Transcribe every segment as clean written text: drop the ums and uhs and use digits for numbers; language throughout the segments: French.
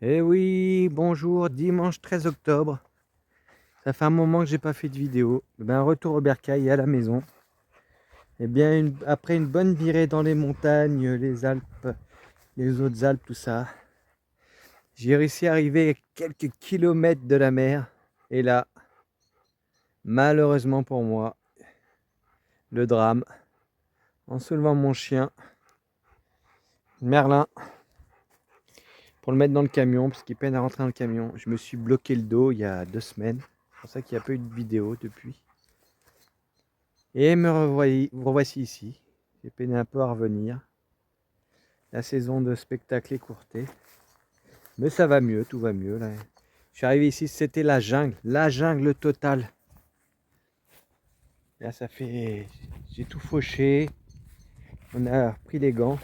Eh oui, bonjour, dimanche 13 octobre. Ça fait un moment que j'ai pas fait de vidéo. Retour au bercail à la maison. Après une bonne virée dans les montagnes, les Alpes, les autres Alpes, tout ça, j'ai réussi à arriver à quelques kilomètres de la mer. Et là, malheureusement pour moi, le drame. En soulevant mon chien, Merlin, pour le mettre dans le camion, parce qu'il peine à rentrer dans le camion, je me suis bloqué le dos il y a 2 semaines. C'est pour ça qu'il n'y a pas eu de vidéo depuis. Et vous revoici ici. J'ai peiné un peu à revenir. La saison de spectacle est courtée. Mais ça va mieux, tout va mieux. Là. Je suis arrivé ici, c'était la jungle totale. Là, ça fait... J'ai tout fauché. On a pris les gants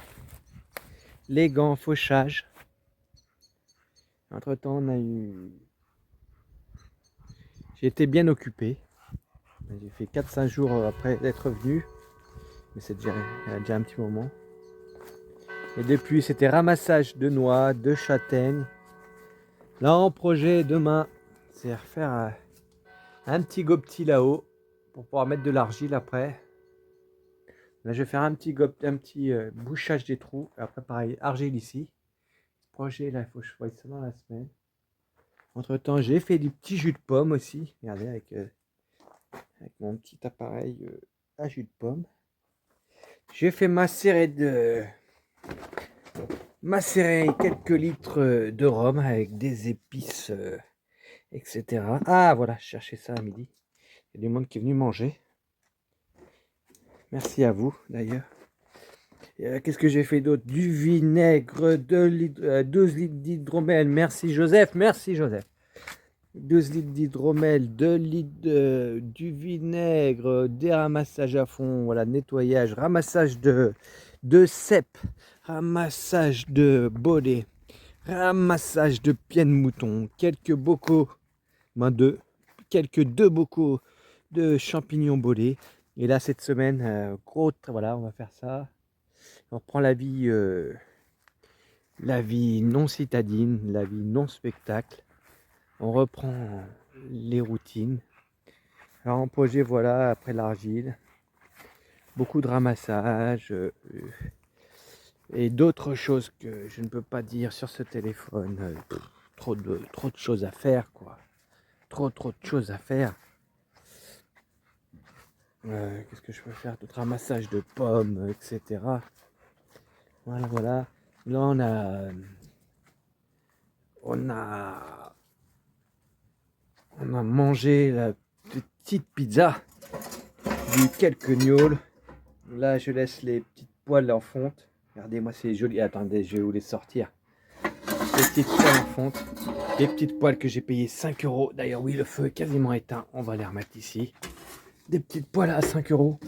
fauchage. Entre temps, on a eu... J'ai été bien occupé. J'ai fait 4-5 jours après d'être venu. Mais c'est déjà un petit moment. Et depuis, c'était ramassage de noix, de châtaignes. Là, en projet demain, c'est refaire un petit gobeti là-haut pour pouvoir mettre de l'argile après. Là, je vais faire un petit bouchage des trous. Et après, pareil, argile ici. Ce projet là, il faut que je fasse ça dans la semaine. Entre temps, j'ai fait du petit jus de pomme aussi. Regardez, avec mon petit appareil à jus de pomme. J'ai fait macérer quelques litres de rhum avec des épices, etc. Ah, voilà, je cherchais ça à midi. Il y a du monde qui est venu manger. Merci à vous, d'ailleurs. Qu'est-ce que j'ai fait d'autre? Du vinaigre, 12 litres d'hydromel. Merci Joseph, merci Joseph. 12 litres d'hydromel, 2 litres du vinaigre, des ramassages à fond, voilà, nettoyage, ramassage de cèpe, ramassage de bolets, ramassage de pieds de mouton, quelques bocaux, quelques deux bocaux de champignons bolés. Et là, cette semaine, voilà, on va faire ça. On reprend la vie non citadine, la vie non spectacle. On reprend les routines. Alors en projet, voilà, après l'argile, beaucoup de ramassage et d'autres choses que je ne peux pas dire sur ce téléphone. Trop de choses à faire, quoi. Trop de choses à faire. Qu'est-ce que je peux faire d'autre? Ramassage de pommes, etc. Voilà, voilà. Là, on a mangé la petite pizza du quelques gnôles. Là, je laisse les petites poêles en fonte. Regardez-moi, c'est joli. Attendez, je vais vous les sortir. Les petites poêles en fonte. Les petites poêles que j'ai payées 5 euros. D'ailleurs, oui, le feu est quasiment éteint. On va les remettre ici. Des petites poêles à 5 euros.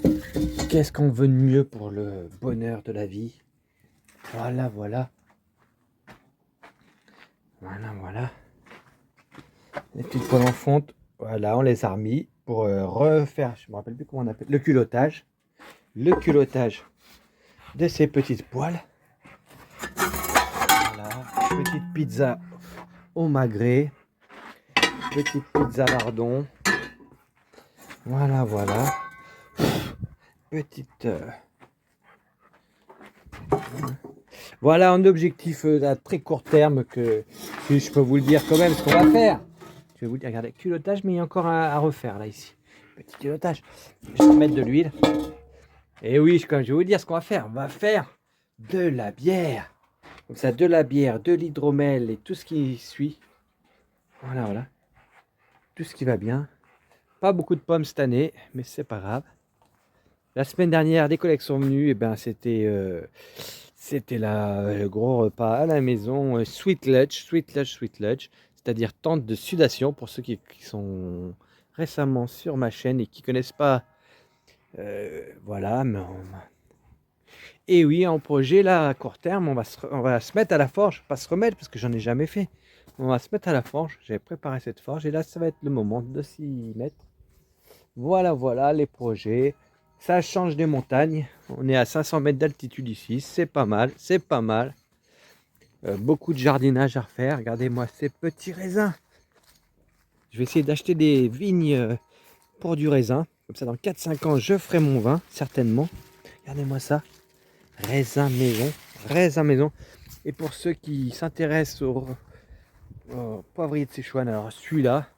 Qu'est-ce qu'on veut de mieux pour le bonheur de la vie? Voilà, voilà. Voilà, voilà. Les petites poêles en fonte. Voilà, on les a remis pour refaire, je me rappelle plus comment on appelle, le culottage. Le culottage de ces petites poêles. Voilà, petite pizza au magret, petite pizza lardon. Voilà, voilà. Petite. Voilà un objectif à très court terme que je peux vous le dire quand même ce qu'on va faire. Je vais vous le dire, regardez, culottage, mais il y a encore à refaire là ici. Petit culottage. Je vais mettre de l'huile. Et oui, je vais vous dire ce qu'on va faire. On va faire de la bière. Comme ça, de la bière, de l'hydromel et tout ce qui suit. Voilà, voilà. Tout ce qui va bien. Pas beaucoup de pommes cette année, mais c'est pas grave. La semaine dernière, des collègues sont venus, et ben c'était le gros repas à la maison, sweet lunch, c'est-à-dire tente de sudation pour ceux qui sont récemment sur ma chaîne et qui connaissent pas. Voilà, et oui, en projet là à court terme, on va se mettre à la forge, pas se remettre parce que j'en ai jamais fait. On va se mettre à la forge. J'avais préparé cette forge et là, ça va être le moment de s'y mettre. Voilà, voilà les projets. Ça change des montagnes. On est à 500 mètres d'altitude ici. C'est pas mal, c'est pas mal. Beaucoup de jardinage à refaire. Regardez-moi ces petits raisins. Je vais essayer d'acheter des vignes pour du raisin. Comme ça, dans 4-5 ans, je ferai mon vin, certainement. Regardez-moi ça. Raisin maison. Raisin maison. Et pour ceux qui s'intéressent au poivrier de Sichuan, alors celui-là,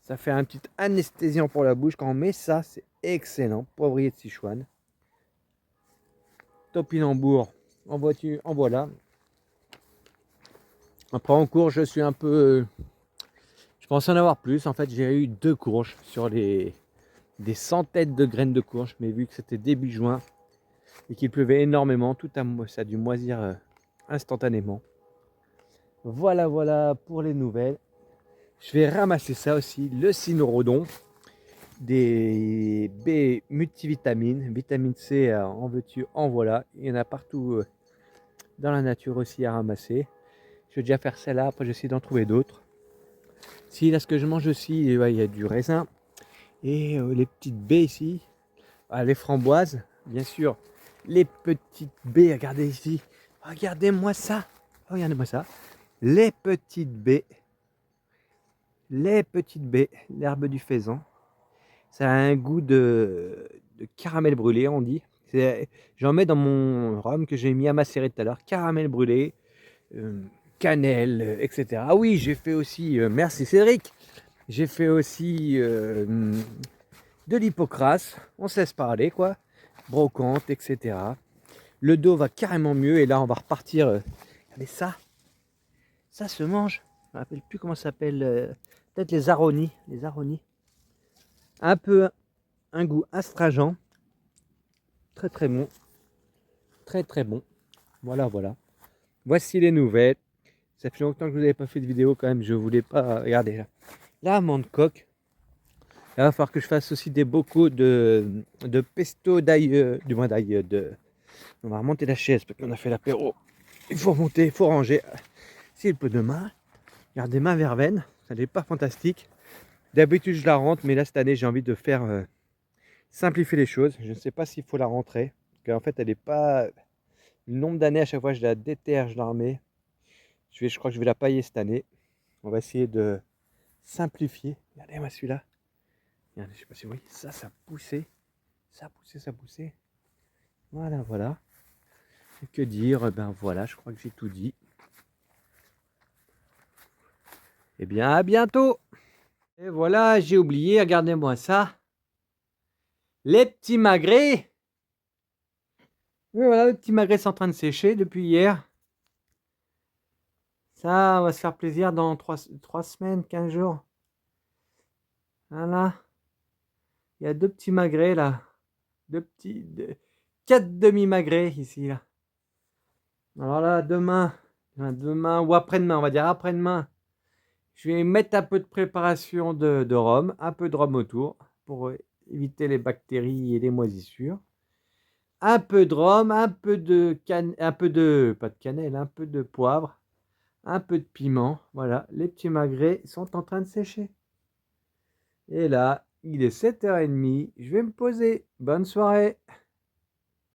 ça fait un petit anesthésiant pour la bouche. Quand on met ça, c'est excellent. Poivrier de Sichuan. Topinambour en voiture, en voilà. Après en cours, je suis un peu... je pense en avoir plus. En fait, j'ai eu 2 courges sur des centaines de graines de courges. Mais vu que c'était début juin et qu'il pleuvait énormément, ça a dû moisir instantanément. Voilà, voilà pour les nouvelles. Je vais ramasser ça aussi, le cynorhodon, des B multivitamines, vitamine C en veux-tu, en voilà. Il y en a partout dans la nature aussi à ramasser. Je vais déjà faire celle-là, après j'essaie d'en trouver d'autres. Si, là ce que je mange aussi, ouais, il y a du raisin et les petites baies ici, les framboises, bien sûr. Les petites baies, regardez ici, regardez-moi ça, regardez-moi ça. Les petites baies, l'herbe du faisan. Ça a un goût de caramel brûlé, on dit. J'en mets dans mon rhum que j'ai mis à macérer tout à l'heure. Caramel brûlé, cannelle, etc. Ah oui, j'ai fait aussi, merci Cédric, j'ai fait aussi de l'hypocrase. On se laisse parler, quoi. Brocante, etc. Le dos va carrément mieux et là, on va repartir. Regardez ça. Ça se mange. Je ne me rappelle plus comment ça s'appelle. Peut-être les aronis. Les aronis. Un peu un goût astringent. Très très bon. Très très bon. Voilà, voilà. Voici les nouvelles. Ça fait longtemps que je vous avais pas fait de vidéo quand même. Je voulais pas. Regardez là. La amande coque. Là, il va falloir que je fasse aussi des bocaux de pesto d'ail. Du moins d'ail. On va remonter la chaise parce qu'on a fait l'apéro. Il faut remonter, il faut ranger. Si le peu de main. Regardez ma verveine. Elle n'est pas fantastique. D'habitude, je la rentre, mais là, cette année, j'ai envie de faire simplifier les choses. Je ne sais pas s'il faut la rentrer. Parce qu'en fait, elle n'est pas... Le nombre d'années, à chaque fois, je la déterre, je la remets. Je crois que je vais la pailler cette année. On va essayer de simplifier. Regardez-moi celui-là. Regardez, je ne sais pas si vous voyez. Ça poussait. Ça poussait, ça poussait. Voilà, voilà. Et que dire? Ben voilà, je crois que j'ai tout dit. Eh bien, à bientôt. Et voilà, j'ai oublié. Regardez-moi ça. Les petits magrets. Oui, voilà, les petits magrets sont en train de sécher depuis hier. Ça, on va se faire plaisir dans 3 semaines, 15 jours. Voilà. Il y a 2 petits magrets là. 4 demi-magrets ici là. Alors là, demain ou après-demain, on va dire après-demain, je vais mettre un peu de préparation de rhum, un peu de rhum autour pour éviter les bactéries et les moisissures. Un peu de rhum, un peu de pas de cannelle, un peu de poivre, un peu de piment. Voilà, les petits magrets sont en train de sécher. Et là, il est 7h30, je vais me poser. Bonne soirée.